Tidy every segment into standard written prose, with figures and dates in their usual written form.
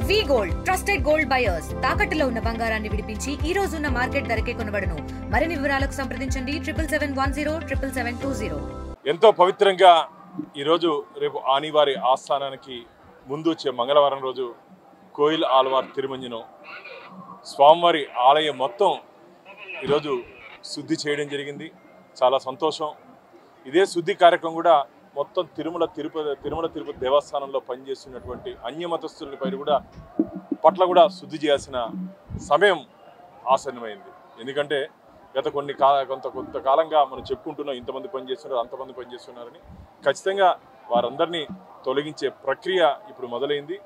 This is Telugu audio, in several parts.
వి గోల్డ్ ట్రస్టెడ్ గోల్డ్ బయర్స్ తాకట్టులో ఉన్న బంగారాన్ని విడిపించి ఈ రోజు ఉన్న మార్కెట్ ధరకే కొనబడును. మరిన్ని వివరాలకు సంప్రదించండి 77107720. ఎంతో పవిత్రంగా ఈ రోజు రేపు ఆనివారి ఆస్థానానికి ముందు వచ్చే మంగళవారం రోజు కోయిల్ ఆల్వార్ తిరుమంజనం స్వామివారి ఆలయం మొత్తం ఈరోజు శుద్ధి చేయడం జరిగింది. చాలా సంతోషం. ఇదే శుద్ధి కార్యక్రమం కూడా మొత్తం తిరుమల తిరుపతి దేవస్థానంలో పనిచేస్తున్నటువంటి అన్యమతస్థుల పైన కూడా పట్ల కూడా శుద్ధి చేయాల్సిన సమయం ఆసన్నమైంది. ఎందుకంటే గత కొంతకాలంగా మనం చెప్పుకుంటున్నాం, ఇంతమంది పనిచేస్తున్నారు అంతమంది పనిచేస్తున్నారని. ఖచ్చితంగా వారందరినీ తొలగించే ప్రక్రియ ఇప్పుడు మొదలైంది.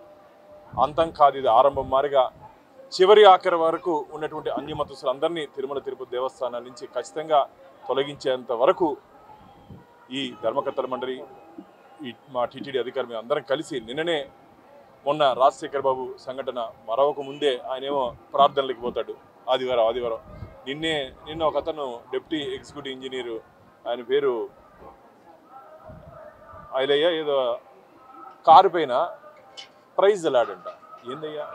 అంతం కాదు, ఇది ఆరంభం. మారిగా చివరి ఆఖరి వరకు ఉన్నటువంటి అన్యమతస్థులందరినీ తిరుమల తిరుపతి దేవస్థానం నుంచి ఖచ్చితంగా తొలగించేంత వరకు ఈ ధర్మకర్తల మండలి, మా టీటీడీ అధికారులు మేము అందరం కలిసి నిన్ననే మొన్న రాజశేఖర్ బాబు సంఘటన మరొక ముందే ఆయనేమో ప్రార్థనలకు పోతాడు ఆదివారం. నిన్న ఒక అతను డిప్యూటీ ఎగ్జిక్యూటివ్ ఇంజనీరు, ఆయన పేరు ఐలయ్య, ఏదో కారు పైన ప్రైజ్ అలాడంట. ఏందయ్యా,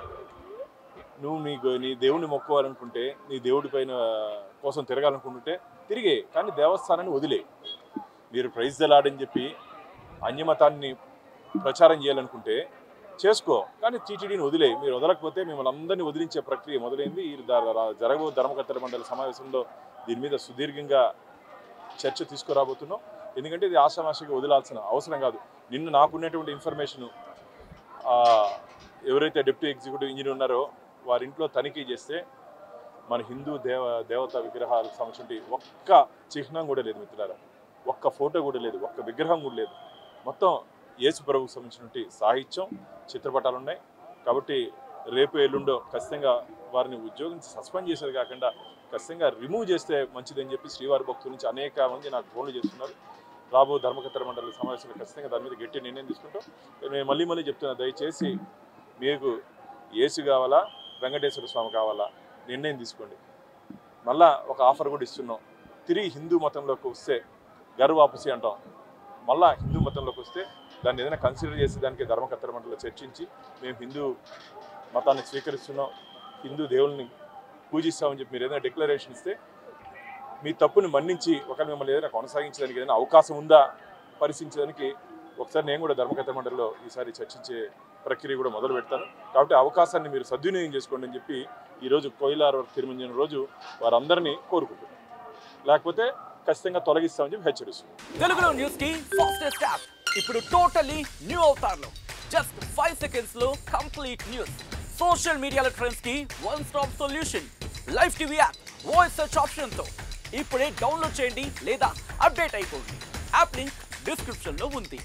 నువ్వు నీ దేవుడిని మొక్కోవాలనుకుంటే, నీ దేవుడి పైన కోసం తిరగాలనుకుంటుంటే తిరిగే, కానీ దేవస్థానాన్ని వదిలే. మీరు ప్రైజ్ అలాడని చెప్పి అన్యమతాన్ని ప్రచారం చేయాలనుకుంటే చేసుకో, కానీ టీటీడీని వదిలే. మీరు వదలకపోతే మిమ్మల్ని అందరినీ వదిలించే ప్రక్రియ మొదలైంది. ఈ జరగబో ధర్మకర్తల మండలి సమావేశంలో దీని మీద సుదీర్ఘంగా చర్చ తీసుకురాబోతున్నాం. ఎందుకంటే ఇది ఆషామాషిగా వదిలాల్సిన అవసరం కాదు. నిన్న నాకున్నటువంటి ఇన్ఫర్మేషను, ఎవరైతే డిప్యూటీ ఎగ్జిక్యూటివ్ ఇంజనీర్ ఉన్నారో వారి ఇంట్లో తనిఖీ చేస్తే మన హిందూ దేవతా విగ్రహాలకు సంబంధించి ఒక్క చిహ్నం కూడా లేదు మిత్రులారా, ఒక్క ఫోటో కూడా లేదు, ఒక్క విగ్రహం కూడా లేదు. మొత్తం యేసు ప్రభువుకు సంబంధించినటువంటి సాహిత్యం, చిత్రపటాలు ఉన్నాయి. కాబట్టి రేపు ఎల్లుండో ఖచ్చితంగా వారిని ఉద్యోగం సస్పెండ్ చేసేది కాకుండా ఖచ్చితంగా రిమూవ్ చేస్తే మంచిదని చెప్పి శ్రీవారి భక్తుల నుంచి అనేక మంది నాకు ఫోన్లు చేస్తున్నారు. రాబో ధర్మకర్తల మండలి సమావేశంలో ఖచ్చితంగా దాని మీద గట్టి నిర్ణయం తీసుకుంటాం. నేను మళ్ళీ చెప్తున్నా, దయచేసి మీకు యేసు కావాలా, వెంకటేశ్వర స్వామి కావాలా, నిర్ణయం తీసుకోండి. మళ్ళా ఒక ఆఫర్ కూడా ఇస్తున్నాం. తిరిగి హిందూ మతంలోకి వస్తే గర్వాపసి అంటాం. మళ్ళా హిందూ మతంలోకి వస్తే దాన్ని ఏదైనా కన్సిడర్ చేసి దానికి ధర్మకర్తల మండలిలో చర్చించి మేము హిందూ మతాన్ని స్వీకరిస్తున్నాం, హిందూ దేవుల్ని పూజిస్తామని చెప్పి మీరు ఏదైనా డిక్లరేషన్ ఇస్తే మీ తప్పుని మన్నించి ఒకవేళ మిమ్మల్ని ఏదైనా కొనసాగించడానికి ఏదైనా అవకాశం ఉందా పరిశీలించడానికి ఒకసారి నేను కూడా ధర్మకర్తల మండలిలో ఈసారి చర్చించే ప్రక్రియ కూడా మొదలు పెడతాను. కాబట్టి అవకాశాన్ని మీరు సద్వినియోగం చేసుకోండి అని చెప్పి ఈరోజు కోయిలార్ తిరుమంజనం రోజు వారందరినీ కోరుకుంటున్నాను. లేకపోతే ఖచ్చితంగా తొలగిస్తామని చెప్పి హెచ్చరిస్తున్నాను. తెలుగులో న్యూస్ కి ఫాస్టెస్ట్ యాప్ ఇప్పుడు టోటల్లీ న్యూ అవతార్లో జస్ట్ 5 seconds లో కంప్లీట్ న్యూస్. సోషల్ మీడియాలో ట్రెండ్స్ కి one stop solution. Live TV app voice search option తో ఇప్పుడే డౌన్లోడ్ చేయండి లేదా అప్డేట్ అయిపోండి. యాప్ లింక్ డిస్క్రిప్షన్ లో ఉంది.